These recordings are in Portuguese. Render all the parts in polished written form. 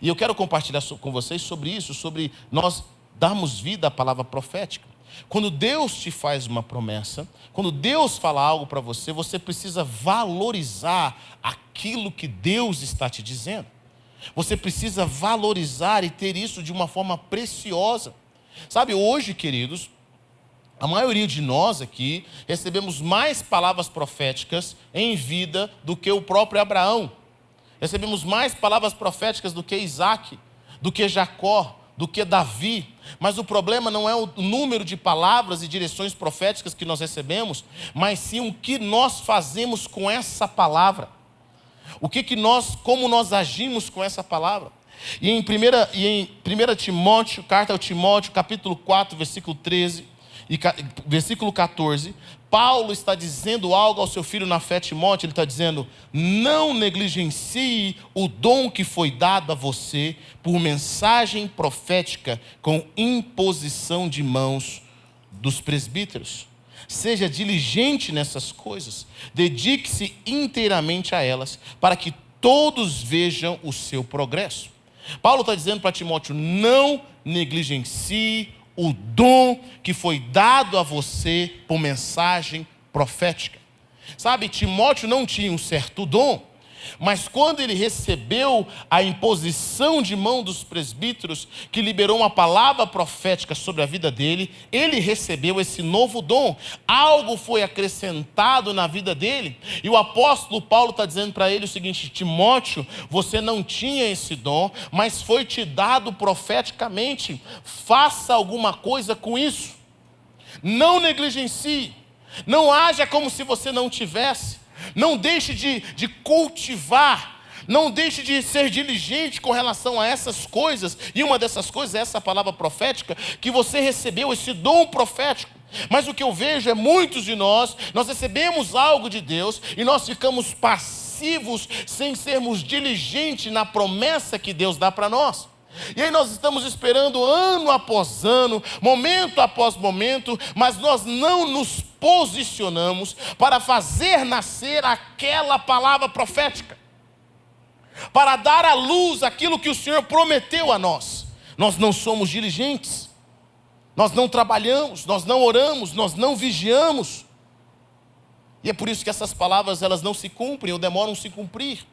E eu quero compartilhar com vocês sobre isso, sobre nós darmos vida à palavra profética. Quando Deus te faz uma promessa, quando Deus fala algo para você, você precisa valorizar aquilo que Deus está te dizendo. Você precisa valorizar e ter isso de uma forma preciosa. Sabe, hoje, queridos, a maioria de nós aqui recebemos mais palavras proféticas em vida do que o próprio Abraão. Recebemos mais palavras proféticas do que Isaac, do que Jacó, do que Davi. Mas o problema não é o número de palavras e direções proféticas que nós recebemos, mas sim o que nós fazemos com essa palavra. Como nós agimos com essa palavra. E em 1 Timóteo, carta ao Timóteo, capítulo 4, versículo 13 e versículo 14, Paulo está dizendo algo ao seu filho na fé, Timóteo. Ele está dizendo: não negligencie o dom que foi dado a você por mensagem profética com imposição de mãos dos presbíteros. Seja diligente nessas coisas, dedique-se inteiramente a elas, para que todos vejam o seu progresso. Paulo está dizendo para Timóteo: não negligencie o dom que foi dado a você por mensagem profética. Sabe, Timóteo não tinha um certo dom, mas quando ele recebeu a imposição de mão dos presbíteros, que liberou uma palavra profética sobre a vida dele, ele recebeu esse novo dom. Algo foi acrescentado na vida dele. E o apóstolo Paulo está dizendo para ele o seguinte: Timóteo, você não tinha esse dom, mas foi te dado profeticamente. Faça alguma coisa com isso. Não negligencie. Não haja como se você não tivesse. Não deixe de cultivar, não deixe de ser diligente com relação a essas coisas. E uma dessas coisas é essa palavra profética, que você recebeu, esse dom profético. Mas o que eu vejo é muitos de nós recebemos algo de Deus e nós ficamos passivos, sem sermos diligentes na promessa que Deus dá para nós. E aí nós estamos esperando ano após ano, momento após momento, mas nós não nos posicionamos para fazer nascer aquela palavra profética, para dar à luz aquilo que o Senhor prometeu a nós. Nós não somos diligentes, nós não trabalhamos, nós não oramos, nós não vigiamos. E é por isso que essas palavras elas não se cumprem ou demoram a se cumprir.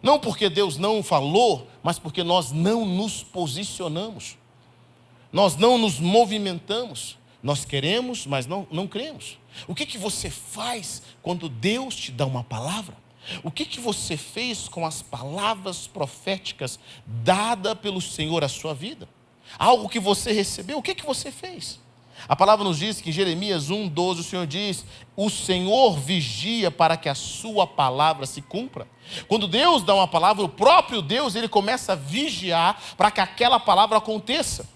Não porque Deus não falou, mas porque nós não nos posicionamos. Nós não nos movimentamos. Nós queremos, mas não cremos. O que você faz quando Deus te dá uma palavra? O que você fez com as palavras proféticas dadas pelo Senhor à sua vida? Algo que você recebeu, o que você fez? A palavra nos diz que em Jeremias 1:12 o Senhor diz: o Senhor vigia para que a sua palavra se cumpra. Quando Deus dá uma palavra, o próprio Deus ele começa a vigiar para que aquela palavra aconteça.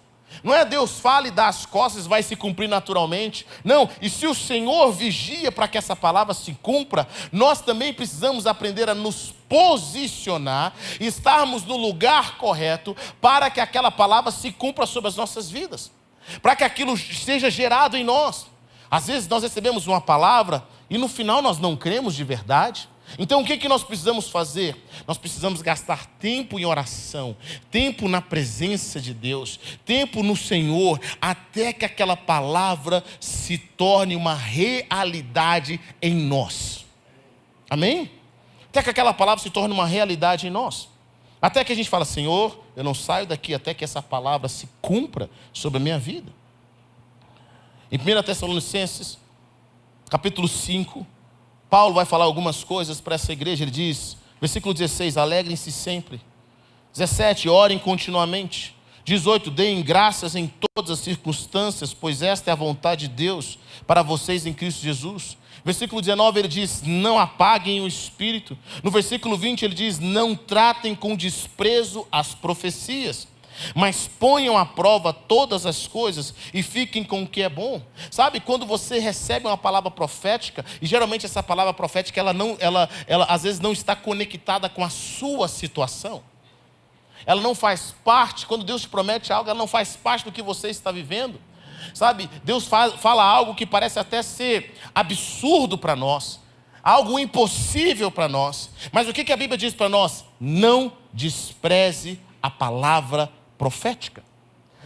Não é Deus fala e dá as costas, vai se cumprir naturalmente. Não, e se o Senhor vigia para que essa palavra se cumpra, nós também precisamos aprender a nos posicionar, estarmos no lugar correto para que aquela palavra se cumpra sobre as nossas vidas, para que aquilo seja gerado em nós. Às vezes nós recebemos uma palavra e no final nós não cremos de verdade. Então o que nós precisamos fazer? Nós precisamos gastar tempo em oração, tempo na presença de Deus, tempo no Senhor, até que aquela palavra se torne uma realidade em nós. Amém? Até que aquela palavra se torne uma realidade em nós. Até que a gente fala: Senhor, eu não saio daqui até que essa palavra se cumpra sobre a minha vida. Em 1 Tessalonicenses, capítulo 5, Paulo vai falar algumas coisas para essa igreja. Ele diz, versículo 16, alegrem-se sempre. 17, orem continuamente. 18, deem graças em todas as circunstâncias, pois esta é a vontade de Deus para vocês em Cristo Jesus. Versículo 19 ele diz, não apaguem o espírito. No versículo 20 ele diz, não tratem com desprezo as profecias, mas ponham à prova todas as coisas e fiquem com o que é bom. Sabe, quando você recebe uma palavra profética, e geralmente essa palavra profética ela às vezes não está conectada com a sua situação. Ela não faz parte, quando Deus te promete algo, ela não faz parte do que você está vivendo. Sabe, Deus fala algo que parece até ser absurdo para nós, algo impossível para nós. Mas o que a Bíblia diz para nós? Não despreze a palavra profética.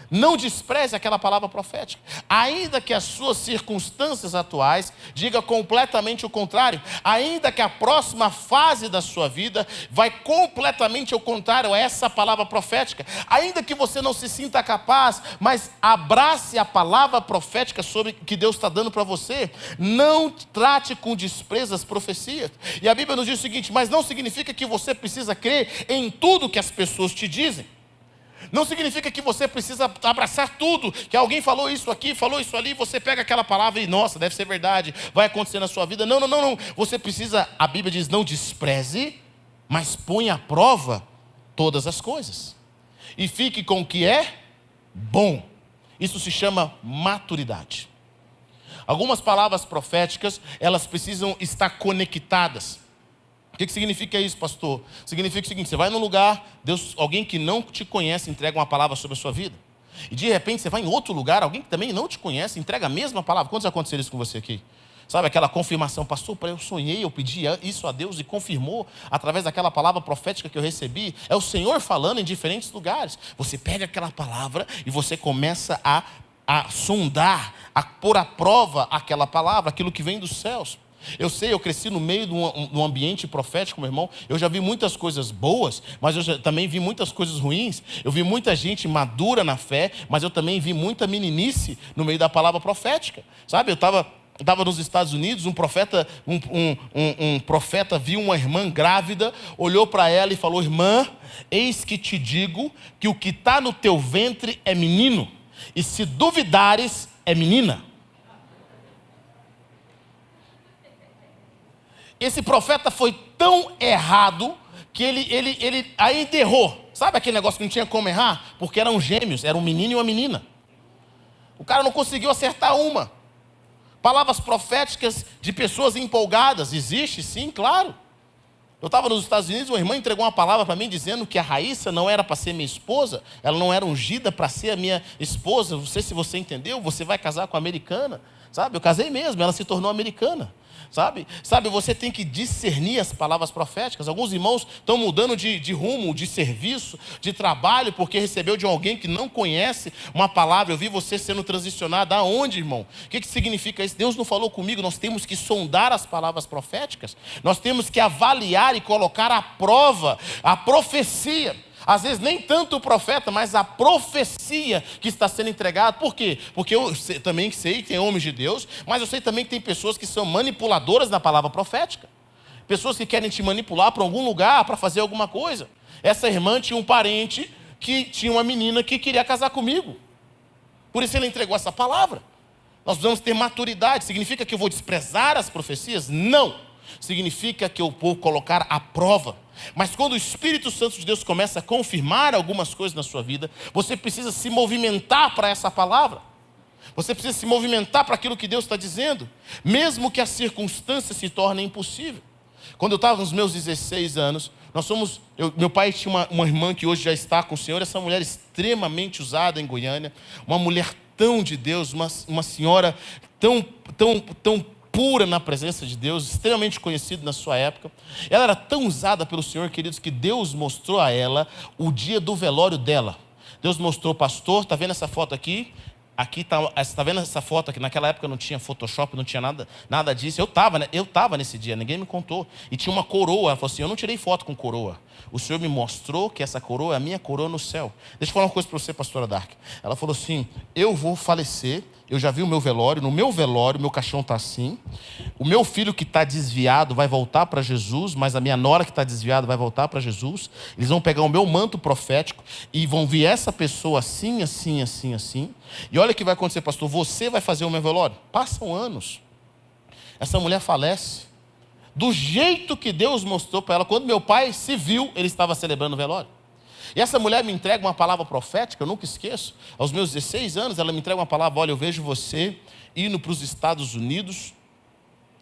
Não despreze aquela palavra profética. Ainda que as suas circunstâncias atuais digam completamente o contrário. Ainda que a próxima fase da sua vida vai completamente ao contrário a essa palavra profética. Ainda que você não se sinta capaz, mas abrace a palavra profética sobre que Deus está dando para você. Não trate com desprezo as profecias. E a Bíblia nos diz o seguinte: mas não significa que você precisa crer em tudo que as pessoas te dizem. Não significa que você precisa abraçar tudo, que alguém falou isso aqui, falou isso ali, você pega aquela palavra e, nossa, deve ser verdade, vai acontecer na sua vida. Não. Você precisa, a Bíblia diz, não despreze, mas põe à prova todas as coisas. E fique com o que é bom. Isso se chama maturidade. Algumas palavras proféticas, elas precisam estar conectadas. O que significa isso, pastor? Significa o seguinte: você vai num lugar, alguém que não te conhece entrega uma palavra sobre a sua vida. E de repente você vai em outro lugar, alguém que também não te conhece entrega a mesma palavra. Quantos aconteceram isso com você aqui? Sabe aquela confirmação: pastor, eu sonhei, eu pedi isso a Deus e confirmou através daquela palavra profética que eu recebi. É o Senhor falando em diferentes lugares. Você pega aquela palavra e você começa a sondar, a pôr à prova aquela palavra, aquilo que vem dos céus. Eu cresci no meio de um ambiente profético, meu irmão. Eu já vi muitas coisas boas, mas eu também vi muitas coisas ruins. Eu vi muita gente madura na fé, mas eu também vi muita meninice no meio da palavra profética. Sabe, eu estava nos Estados Unidos, um profeta viu uma irmã grávida, olhou para ela e falou: irmã, eis que te digo que o que está no teu ventre é menino, e se duvidares, é menina. Esse profeta foi tão errado que ele ainda errou. Sabe aquele negócio que não tinha como errar? Porque eram gêmeos, era um menino e uma menina. O cara não conseguiu acertar uma. Palavras proféticas de pessoas empolgadas, existe sim, claro. Eu estava nos Estados Unidos, uma irmã entregou uma palavra para mim dizendo que a Raíssa não era para ser minha esposa, ela não era ungida para ser a minha esposa. Não sei se você entendeu, você vai casar com a americana. Sabe, eu casei mesmo, ela se tornou americana. Sabe, você tem que discernir as palavras proféticas. Alguns irmãos estão mudando de rumo, de serviço, de trabalho, porque recebeu de alguém que não conhece uma palavra. Eu vi você sendo transicionado. Aonde, irmão? O que significa isso? Deus não falou comigo. Nós temos que sondar as palavras proféticas. Nós temos que avaliar e colocar à prova a profecia. Às vezes nem tanto o profeta, mas a profecia que está sendo entregada. Por quê? Porque eu também sei que tem homens de Deus, mas eu sei também que tem pessoas que são manipuladoras na palavra profética. Pessoas que querem te manipular para algum lugar, para fazer alguma coisa. Essa irmã tinha um parente que tinha uma menina que queria casar comigo. Por isso ele entregou essa palavra. Nós precisamos ter maturidade. Significa que eu vou desprezar as profecias? Não. Significa que eu vou colocar à prova. Mas quando o Espírito Santo de Deus começa a confirmar algumas coisas na sua vida, você precisa se movimentar para essa palavra. Você precisa se movimentar para aquilo que Deus está dizendo, mesmo que as circunstâncias se tornem impossíveis. Quando eu estava nos meus 16 anos, meu pai tinha uma irmã que hoje já está com o Senhor, essa mulher extremamente usada em Goiânia, uma mulher tão de Deus, uma senhora tão pura na presença de Deus, extremamente conhecida na sua época. Ela era tão usada pelo Senhor, queridos, que Deus mostrou a ela o dia do velório dela. Deus mostrou: pastor, está vendo essa foto aqui? Aqui está vendo essa foto aqui? Naquela época não tinha Photoshop, não tinha nada disso. Eu estava nesse dia, ninguém me contou. E tinha uma coroa. Ela falou assim: eu não tirei foto com coroa. O Senhor me mostrou que essa coroa é a minha coroa no céu. Deixa eu falar uma coisa para você, pastora Dark. Ela falou assim: eu vou falecer. Eu já vi o meu velório. No meu velório, meu caixão está assim. O meu filho que está desviado vai voltar para Jesus, mas a minha nora que está desviada vai voltar para Jesus. Eles vão pegar o meu manto profético e vão ver essa pessoa assim, assim, assim, assim. E olha o que vai acontecer, pastor. Você vai fazer o meu velório. Passam anos. Essa mulher falece. Do jeito que Deus mostrou para ela. Quando meu pai se viu, ele estava celebrando o velório. E essa mulher me entrega uma palavra profética, eu nunca esqueço. Aos meus 16 anos, ela me entrega uma palavra: olha, eu vejo você indo para os Estados Unidos.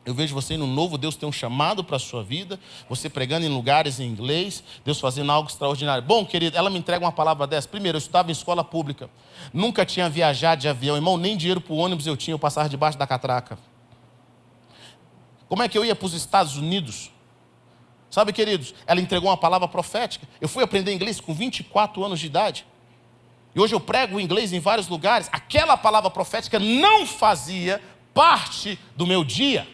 Eu vejo você indo novo, Deus tem um chamado para a sua vida. Você pregando em lugares em inglês, Deus fazendo algo extraordinário. Bom, querido, ela me entrega uma palavra dessa. Primeiro, eu estudava em escola pública. Nunca tinha viajado de avião. Irmão, nem dinheiro para o ônibus eu tinha, eu passava debaixo da catraca. Como é que eu ia para os Estados Unidos? Sabe, queridos, ela entregou uma palavra profética. Eu fui aprender inglês com 24 anos de idade. E hoje eu prego inglês em vários lugares. Aquela palavra profética não fazia parte do meu dia.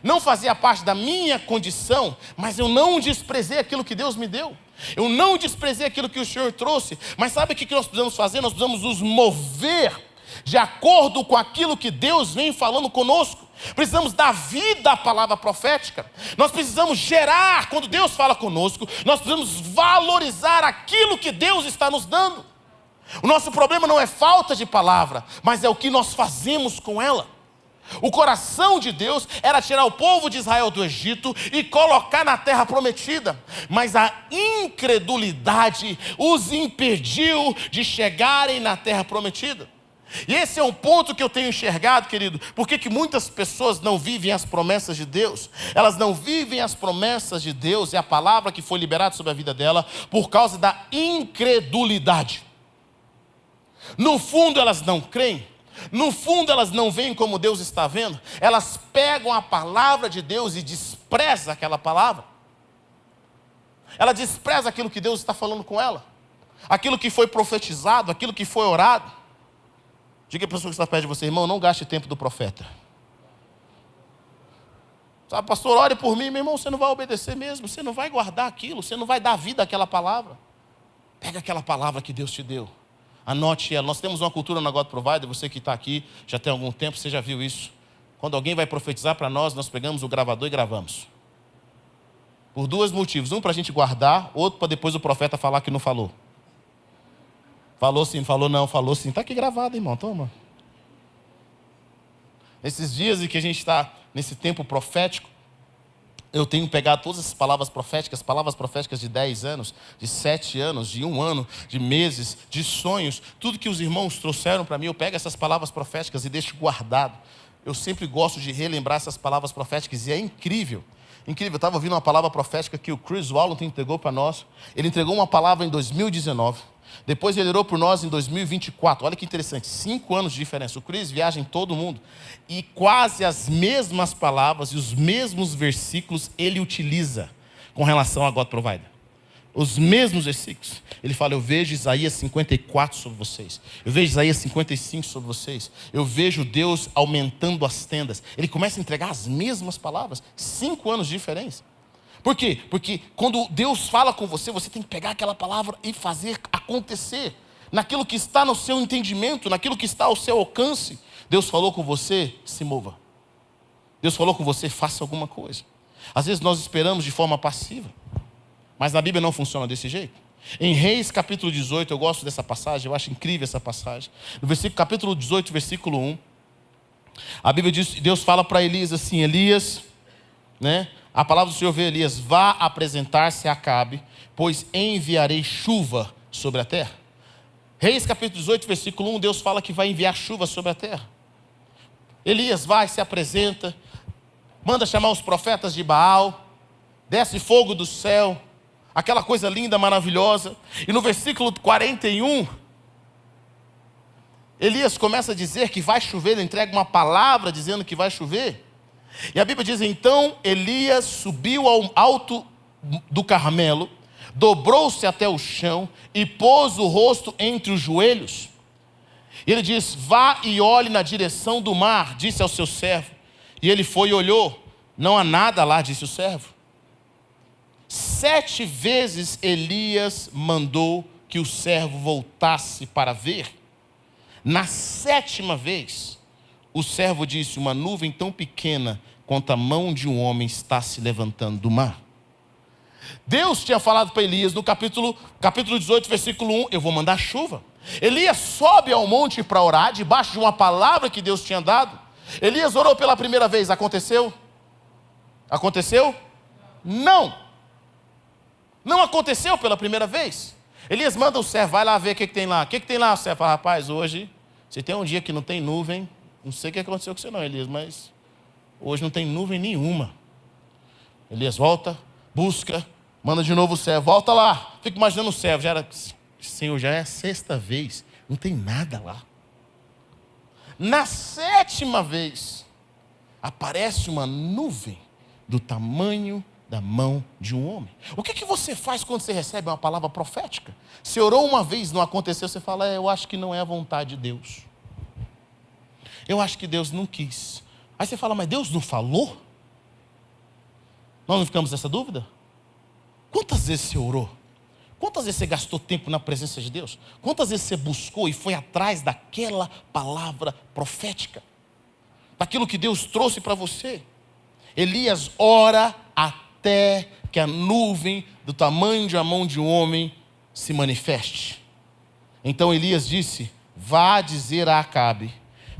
Não fazia parte da minha condição. Mas eu não desprezei aquilo que Deus me deu. Eu não desprezei aquilo que o Senhor trouxe. Mas sabe o que nós precisamos fazer? Nós precisamos nos mover de acordo com aquilo que Deus vem falando conosco. Precisamos dar vida à palavra profética. Nós precisamos gerar, quando Deus fala conosco, nós precisamos valorizar aquilo que Deus está nos dando. O nosso problema não é falta de palavra, mas é o que nós fazemos com ela. O coração de Deus era tirar o povo de Israel do Egito e colocar na terra prometida. Mas a incredulidade os impediu de chegarem na terra prometida. E esse é um ponto que eu tenho enxergado, querido. Por que muitas pessoas não vivem as promessas de Deus? Elas não vivem as promessas de Deus e a palavra que foi liberada sobre a vida dela por causa da incredulidade. No fundo elas não creem. No fundo elas não veem como Deus está vendo. Elas pegam a palavra de Deus e desprezam aquela palavra. Ela despreza aquilo que Deus está falando com ela. Aquilo que foi profetizado, aquilo que foi orado. Diga a pessoa que está perto de você, irmão, não gaste tempo do profeta. Sabe, pastor, ore por mim, meu irmão, você não vai obedecer mesmo. Você não vai guardar aquilo, você não vai dar vida àquela palavra. Pega aquela palavra que Deus te deu. Anote ela. Nós temos uma cultura na God Provider, você que está aqui já tem algum tempo, você já viu isso. Quando alguém vai profetizar para nós, nós pegamos o gravador e gravamos. Por dois motivos. Um para a gente guardar, outro para depois o profeta falar que não falou. Falou sim, falou não, falou sim. Está aqui gravado, irmão, toma. Nesses dias em que a gente está nesse tempo profético, eu tenho pegado todas essas palavras proféticas de 10 anos, de 7 anos, de 1 ano, de meses, de sonhos, tudo que os irmãos trouxeram para mim, eu pego essas palavras proféticas e deixo guardado. Eu sempre gosto de relembrar essas palavras proféticas e é incrível. Incrível, eu estava ouvindo uma palavra profética que o Chris Walton entregou para nós. Ele entregou uma palavra em 2019. Depois ele orou por nós em 2024. Olha que interessante, 5 anos de diferença. O Chris viaja em todo o mundo. E quase as mesmas palavras e os mesmos versículos ele utiliza com relação a God Provider. Os mesmos versículos. Ele fala, eu vejo Isaías 54 sobre vocês. Eu vejo Isaías 55 sobre vocês. Eu vejo Deus aumentando as tendas. Ele começa a entregar as mesmas palavras. 5 anos de diferença. Por quê? Porque quando Deus fala com você, você tem que pegar aquela palavra e fazer acontecer. Naquilo que está no seu entendimento, naquilo que está ao seu alcance. Deus falou com você, se mova. Deus falou com você, faça alguma coisa. Às vezes nós esperamos de forma passiva. Mas na Bíblia não funciona desse jeito. Em Reis capítulo 18, eu gosto dessa passagem, eu acho incrível essa passagem. No capítulo 18, versículo 1, a Bíblia diz, Deus fala para Elias assim, Elias, né? A palavra do Senhor veio a Elias, vá apresentar-se a Acabe, pois enviarei chuva sobre a terra. Reis capítulo 18, versículo 1, Deus fala que vai enviar chuva sobre a terra. Elias vai, se apresenta, manda chamar os profetas de Baal, desce fogo do céu, aquela coisa linda, maravilhosa. E no versículo 41, Elias começa a dizer que vai chover, ele entrega uma palavra dizendo que vai chover. E a Bíblia diz, então Elias subiu ao alto do Carmelo, dobrou-se até o chão e pôs o rosto entre os joelhos. E ele diz, vá e olhe na direção do mar, disse ao seu servo. E ele foi e olhou, não há nada lá, disse o servo. 7 vezes Elias mandou que o servo voltasse para ver. Na 7ª vez, o servo disse, uma nuvem tão pequena quanto a mão de um homem está se levantando do mar. Deus tinha falado para Elias no capítulo 18, versículo 1, eu vou mandar chuva. Elias sobe ao monte para orar, debaixo de uma palavra que Deus tinha dado. Elias orou pela primeira vez, aconteceu? Aconteceu? Não. Não aconteceu pela primeira vez. Elias manda o servo, vai lá ver o que tem lá. O que tem lá? O servo fala, rapaz, hoje, se tem um dia que não tem nuvem, não sei o que aconteceu com você não, Elias, mas hoje não tem nuvem nenhuma. Elias volta, busca, manda de novo o servo, volta lá. Fica imaginando o servo, Senhor, já é a 6ª vez, não tem nada lá. Na 7ª vez, aparece uma nuvem do tamanho da mão de um homem. O que você faz quando você recebe uma palavra profética? Você orou uma vez, não aconteceu, você fala, eu acho que não é a vontade de Deus. Eu acho que Deus não quis. Aí você fala, mas Deus não falou? Nós não ficamos nessa dúvida? Quantas vezes você orou? Quantas vezes você gastou tempo na presença de Deus? Quantas vezes você buscou e foi atrás daquela palavra profética? Daquilo que Deus trouxe para você? Elias ora até que a nuvem do tamanho de a mão de um homem se manifeste. Então Elias disse, vá dizer a Acabe,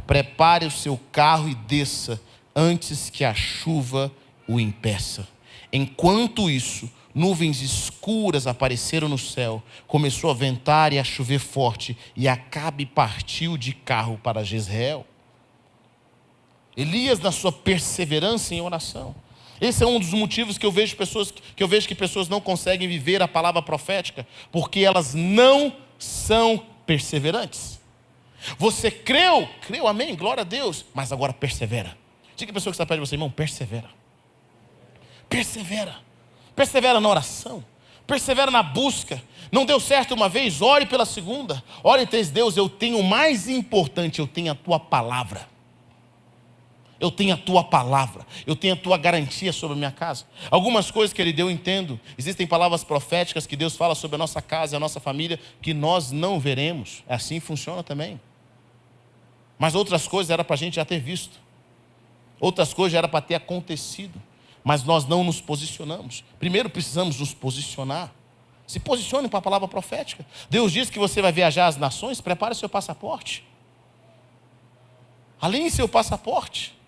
prepare o seu carro e desça, antes que a chuva o impeça. Enquanto isso, nuvens escuras apareceram no céu, começou a ventar e a chover forte, e Acabe partiu de carro para Jezreel. Elias, na sua perseverança em oração. Esse é um dos motivos que eu vejo que pessoas não conseguem viver a palavra profética, porque elas não são perseverantes. Você creu, amém, glória a Deus, mas agora persevera. Diga a pessoa que está perto de você, irmão, persevera. Persevera na oração, persevera na busca. Não deu certo uma vez, ore pela segunda. Ore e diz, Deus, eu tenho o mais importante, eu tenho a tua palavra. Eu tenho a tua palavra, eu tenho a tua garantia sobre a minha casa. Algumas coisas que Ele deu, eu entendo. Existem palavras proféticas que Deus fala sobre a nossa casa, a nossa família, que nós não veremos. Assim funciona também. Mas outras coisas era para a gente já ter visto. Outras coisas já era para ter acontecido. Mas nós não nos posicionamos. Primeiro precisamos nos posicionar. Se posicione para a palavra profética. Deus diz que você vai viajar às nações, prepare seu passaporte. Alinhe seu passaporte.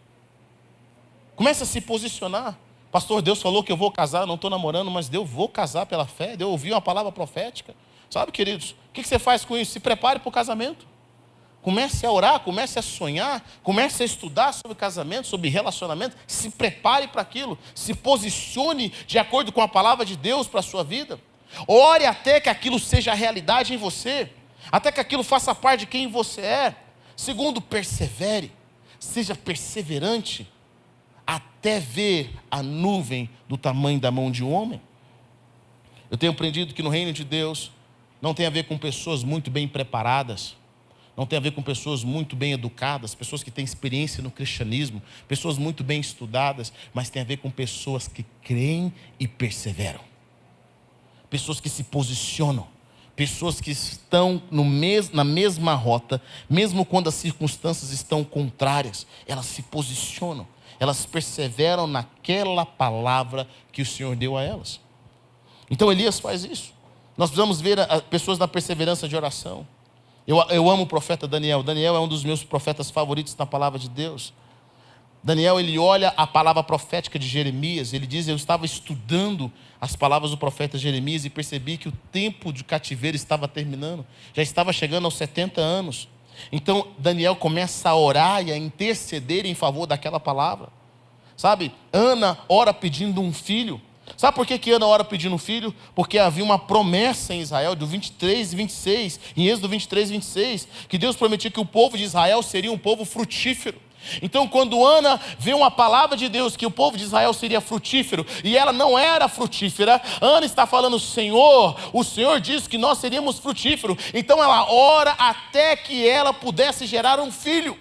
Comece a se posicionar. Pastor, Deus falou que eu vou casar, não estou namorando, mas eu vou casar pela fé. Eu ouvi uma palavra profética. Sabe, queridos, o que você faz com isso? Se prepare para o casamento. Comece a orar, comece a sonhar, comece a estudar sobre casamento, sobre relacionamento. Se prepare para aquilo. Se posicione de acordo com a palavra de Deus para a sua vida. Ore até que aquilo seja realidade em você. Até que aquilo faça parte de quem você é. Segundo, persevere. Seja perseverante até ver a nuvem do tamanho da mão de um homem. Eu tenho aprendido que no reino de Deus não tem a ver com pessoas muito bem preparadas. Não tem a ver com pessoas muito bem educadas, pessoas que têm experiência no cristianismo, pessoas muito bem estudadas, mas tem a ver com pessoas que creem e perseveram. Pessoas que se posicionam, pessoas que estão na mesma rota, mesmo quando as circunstâncias estão contrárias, elas se posicionam, elas perseveram naquela palavra que o Senhor deu a elas. Então Elias faz isso. Nós precisamos ver pessoas na perseverança de oração. Eu amo o profeta Daniel. Daniel é um dos meus profetas favoritos na palavra de Deus. Daniel, ele olha a palavra profética de Jeremias. Ele diz, eu estava estudando as palavras do profeta Jeremias e percebi que o tempo de cativeiro estava terminando. Já estava chegando aos 70 anos. Então, Daniel começa a orar e a interceder em favor daquela palavra. Sabe, Ana ora pedindo um filho. Sabe por que Ana ora pedindo um filho? Porque havia uma promessa em Israel, do 23 e 26, em Êxodo 23 e 26, que Deus prometia que o povo de Israel seria um povo frutífero. Então, quando Ana vê uma palavra de Deus, que o povo de Israel seria frutífero, e ela não era frutífera, Ana está falando, o Senhor disse que nós seríamos frutíferos. Então ela ora até que ela pudesse gerar um filho.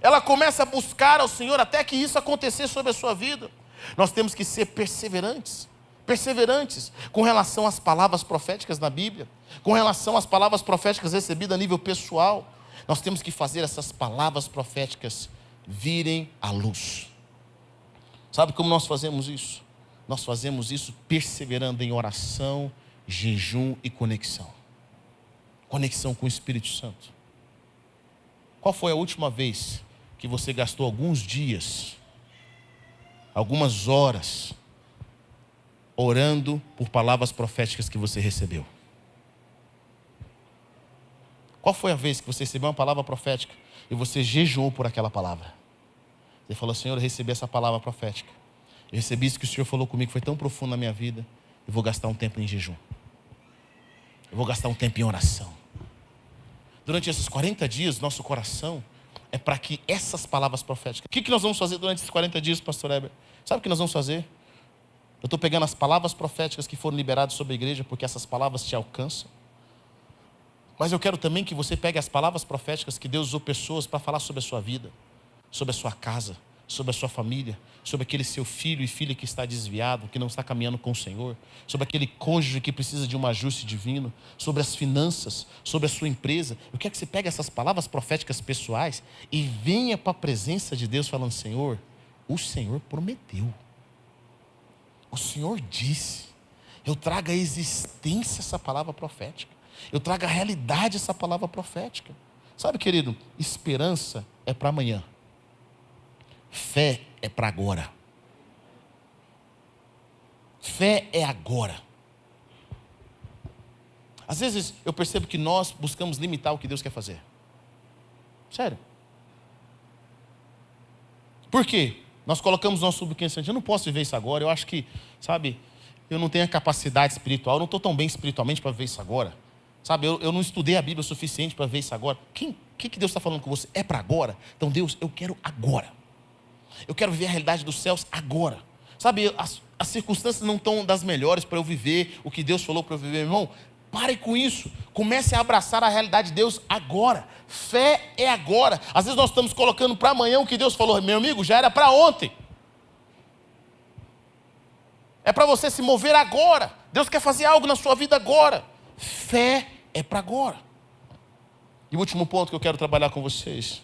Ela começa a buscar ao Senhor até que isso acontecesse sobre a sua vida. Nós temos que ser perseverantes com relação às palavras proféticas na Bíblia, com relação às palavras proféticas recebidas a nível pessoal. Nós temos que fazer essas palavras proféticas virem à luz. Sabe como nós fazemos isso? Nós fazemos isso perseverando em oração, jejum e conexão. Conexão com o Espírito Santo. Qual foi a última vez que você gastou alguns dias, algumas horas, orando por palavras proféticas que você recebeu? Qual foi a vez que você recebeu uma palavra profética e você jejuou por aquela palavra? Você falou, Senhor, eu recebi essa palavra profética. Eu recebi isso que o Senhor falou comigo, foi tão profundo na minha vida. Eu vou gastar um tempo em jejum. Eu vou gastar um tempo em oração. Durante esses 40 dias, nosso coração é para que essas palavras proféticas... O que nós vamos fazer durante esses 40 dias, pastor Heber? Sabe o que nós vamos fazer? Eu estou pegando as palavras proféticas que foram liberadas sobre a igreja, porque essas palavras te alcançam. Mas eu quero também que você pegue as palavras proféticas que Deus usou pessoas para falar sobre a sua vida, sobre a sua casa, sobre a sua família, sobre aquele seu filho e filha que está desviado, que não está caminhando com o Senhor, sobre aquele cônjuge que precisa de um ajuste divino, sobre as finanças, sobre a sua empresa. Eu quero que você pegue essas palavras proféticas pessoais e venha para a presença de Deus falando: Senhor, o Senhor prometeu, o Senhor disse, eu trago à existência essa palavra profética, eu trago à realidade essa palavra profética. Sabe, querido, esperança é para amanhã, fé é para agora. Fé é agora. Às vezes eu percebo que nós buscamos limitar o que Deus quer fazer. Sério. Por quê? Nós colocamos nosso subconsciente: eu não posso viver isso agora, eu acho que, sabe, eu não tenho a capacidade espiritual, eu não estou tão bem espiritualmente para viver isso agora. Sabe, eu não estudei a Bíblia o suficiente para ver isso agora. O que Deus está falando com você? É para agora? Então, Deus, eu quero agora. Eu quero viver a realidade dos céus agora. Sabe, as circunstâncias não estão das melhores para eu viver o que Deus falou para eu viver. Irmão, pare com isso. Comece a abraçar a realidade de Deus agora. Fé é agora. Às vezes nós estamos colocando para amanhã o que Deus falou. Meu amigo, já era para ontem. É para você se mover agora. Deus quer fazer algo na sua vida agora. Fé é para agora. E o último ponto que eu quero trabalhar com vocês,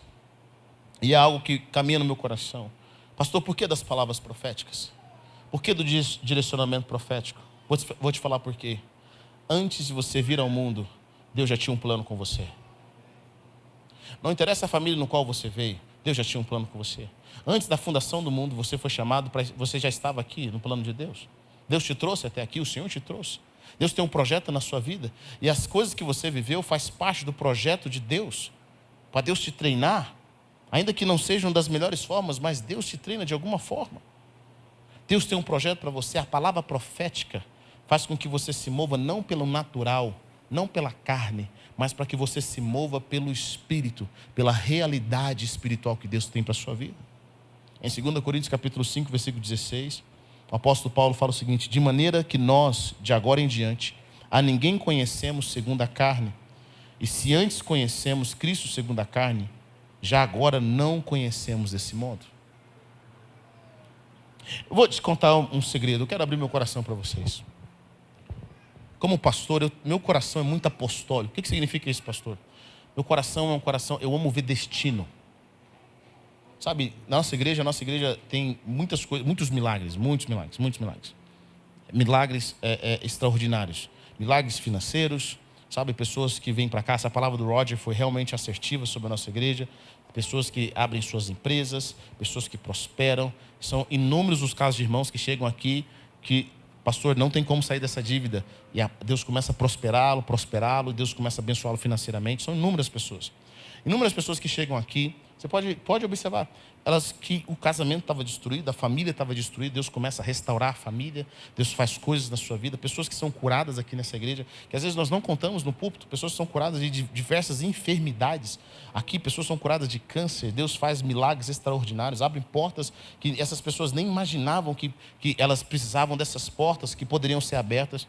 e é algo que caminha no meu coração: pastor, por que das palavras proféticas? Por que do direcionamento profético? Vou te falar por quê. Antes de você vir ao mundo, Deus já tinha um plano com você. Não interessa a família no qual você veio, Deus já tinha um plano com você. Antes da fundação do mundo, você foi chamado para... Você já estava aqui no plano de Deus. Deus te trouxe até aqui, o Senhor te trouxe. Deus tem um projeto na sua vida. E as coisas que você viveu faz parte do projeto de Deus. Para Deus te treinar, ainda que não sejam das melhores formas, mas Deus te treina de alguma forma. Deus tem um projeto para você. A palavra profética faz com que você se mova não pelo natural, não pela carne, mas para que você se mova pelo Espírito, pela realidade espiritual que Deus tem para a sua vida. Em 2 Coríntios capítulo 5, versículo 16, o apóstolo Paulo fala o seguinte: de maneira que nós, de agora em diante, a ninguém conhecemos segundo a carne, e se antes conhecemos Cristo segundo a carne, já agora não conhecemos desse modo. Eu vou te contar um segredo, eu quero abrir meu coração para vocês. Como pastor, meu coração é muito apostólico. O que significa isso, pastor? Meu coração é um coração, eu amo ver destino. Sabe, a nossa igreja tem muitas coisas, muitos milagres. Milagres extraordinários. Milagres financeiros, sabe, pessoas que vêm para cá. Essa palavra do Roger foi realmente assertiva sobre a nossa igreja. Pessoas que abrem suas empresas, pessoas que prosperam. São inúmeros os casos de irmãos que chegam aqui, que, pastor, não tem como sair dessa dívida. E Deus começa a prosperá-lo, Deus começa a abençoá-lo financeiramente. São inúmeras pessoas. Inúmeras pessoas que chegam aqui, você pode observar, elas que o casamento estava destruído, a família estava destruída, Deus começa a restaurar a família, Deus faz coisas na sua vida. Pessoas que são curadas aqui nessa igreja, que às vezes nós não contamos no púlpito, pessoas que são curadas de diversas enfermidades. Aqui, pessoas são curadas de câncer, Deus faz milagres extraordinários, abre portas que essas pessoas nem imaginavam que elas precisavam dessas portas que poderiam ser abertas.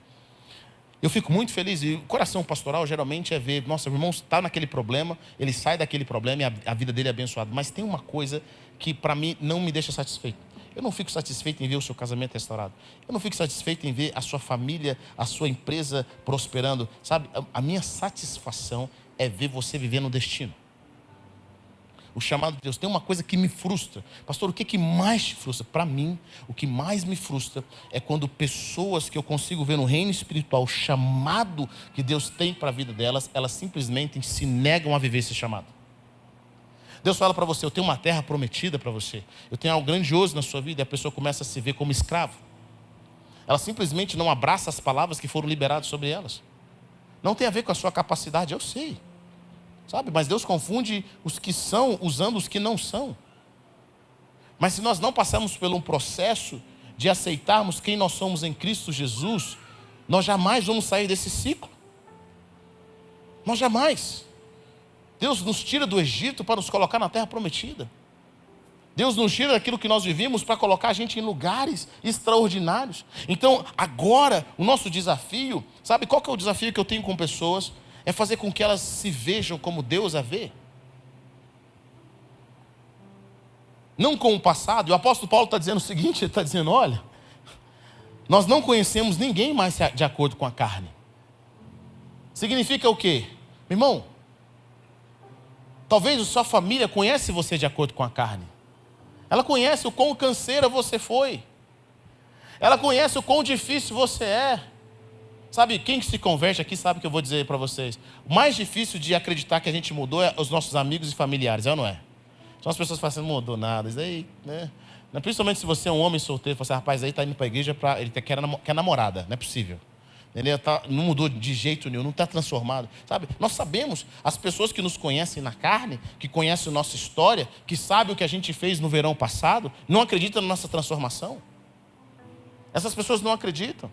Eu fico muito feliz, e o coração pastoral geralmente é ver, nossa, o irmão está naquele problema, ele sai daquele problema e a vida dele é abençoada. Mas tem uma coisa que para mim não me deixa satisfeito. Eu não fico satisfeito em ver o seu casamento restaurado. Eu não fico satisfeito em ver a sua família, a sua empresa prosperando. Sabe, a minha satisfação é ver você vivendo o destino. O chamado de Deus. Tem uma coisa que me frustra. Pastor, o que mais te frustra? Para mim, o que mais me frustra é quando pessoas que eu consigo ver no reino espiritual, o chamado que Deus tem para a vida delas, elas simplesmente se negam a viver esse chamado. Deus fala para você: eu tenho uma terra prometida para você, eu tenho algo grandioso na sua vida, e a pessoa começa a se ver como escravo. Ela simplesmente não abraça as palavras que foram liberadas sobre elas. Não tem a ver com a sua capacidade, eu sei. Sabe, mas Deus confunde os que são usando os que não são. Mas se nós não passarmos por um processo de aceitarmos quem nós somos em Cristo Jesus, nós jamais vamos sair desse ciclo. Nós jamais. Deus nos tira do Egito para nos colocar na terra prometida. Deus nos tira daquilo que nós vivimos para colocar a gente em lugares extraordinários. Então, agora, o nosso desafio, sabe qual que é o desafio que eu tenho com pessoas? É fazer com que elas se vejam como Deus a vê. Não com o passado. E o apóstolo Paulo está dizendo o seguinte, ele está dizendo, olha, nós não conhecemos ninguém mais de acordo com a carne. Significa o quê? Meu irmão, talvez a sua família conhece você de acordo com a carne. Ela conhece o quão canseira você foi. Ela conhece o quão difícil você é. Sabe, quem se converte aqui sabe o que eu vou dizer para vocês. O mais difícil de acreditar que a gente mudou é os nossos amigos e familiares, é ou não é? São as pessoas que falam assim, não mudou nada, isso aí, né? Principalmente se você é um homem solteiro, você fala assim, rapaz, aí está indo para a igreja, ele quer namorada, não é possível. Ele não mudou de jeito nenhum, não está transformado. Sabe, nós sabemos, as pessoas que nos conhecem na carne, que conhecem a nossa história, que sabem o que a gente fez no verão passado, não acreditam na nossa transformação. Essas pessoas não acreditam.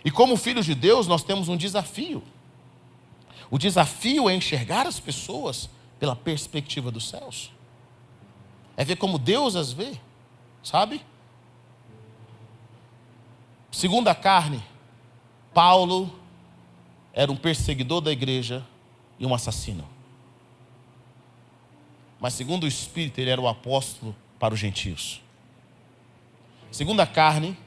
E como filhos de Deus, nós temos um desafio. O desafio é enxergar as pessoas pela perspectiva dos céus. É ver como Deus as vê, sabe? Segundo a carne, Paulo era um perseguidor da igreja e um assassino. Mas segundo o Espírito, ele era o apóstolo para os gentios. Segundo a carne,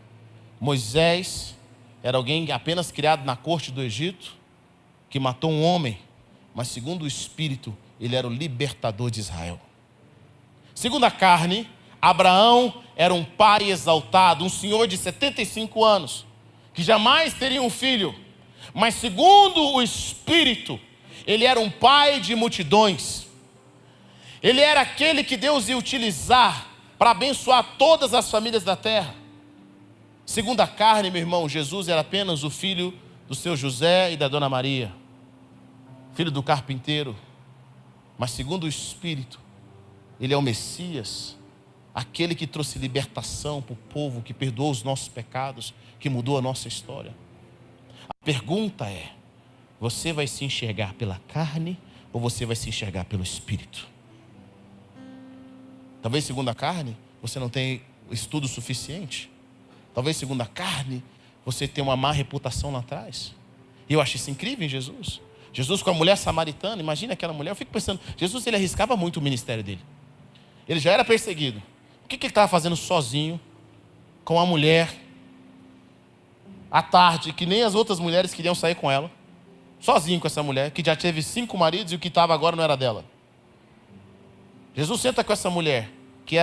Moisés era alguém apenas criado na corte do Egito, que matou um homem. Mas segundo o Espírito, ele era o libertador de Israel. Segundo a carne, Abraão era um pai exaltado, um senhor de 75 anos, que jamais teria um filho. Mas segundo o Espírito, ele era um pai de multidões. Ele era aquele que Deus ia utilizar para abençoar todas as famílias da terra. Segundo a carne, meu irmão, Jesus era apenas o filho do seu José e da dona Maria, filho do carpinteiro. Mas segundo o Espírito, ele é o Messias, aquele que trouxe libertação para o povo, que perdoou os nossos pecados, que mudou a nossa história. A pergunta é, você vai se enxergar pela carne ou você vai se enxergar pelo Espírito? Talvez segundo a carne, você não tenha estudo suficiente. Talvez segundo a carne, você tenha uma má reputação lá atrás. E eu acho isso incrível em Jesus. Jesus com a mulher samaritana, imagina aquela mulher. Eu fico pensando, Jesus ele arriscava muito o ministério dele. Ele já era perseguido. O que ele estava fazendo sozinho, com a mulher, à tarde, que nem as outras mulheres queriam sair com ela, sozinho com essa mulher, que já teve 5 maridos e o que estava agora não era dela. Jesus senta com essa mulher, que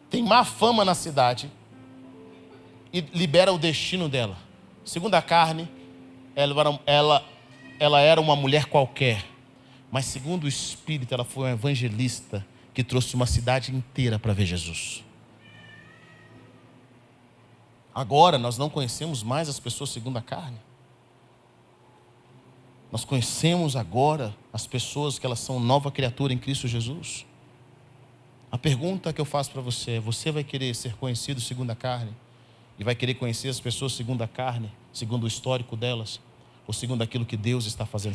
tem má fama na cidade, e libera o destino dela. Segundo a carne, ela era uma mulher qualquer, mas segundo o Espírito, ela foi uma evangelista que trouxe uma cidade inteira para ver Jesus. Agora nós não conhecemos mais as pessoas segundo a carne. Nós conhecemos agora as pessoas que elas são nova criatura em Cristo Jesus. A pergunta que eu faço para você é, você vai querer ser conhecido segundo a carne? E vai querer conhecer as pessoas segundo a carne, segundo o histórico delas, ou segundo aquilo que Deus está fazendo?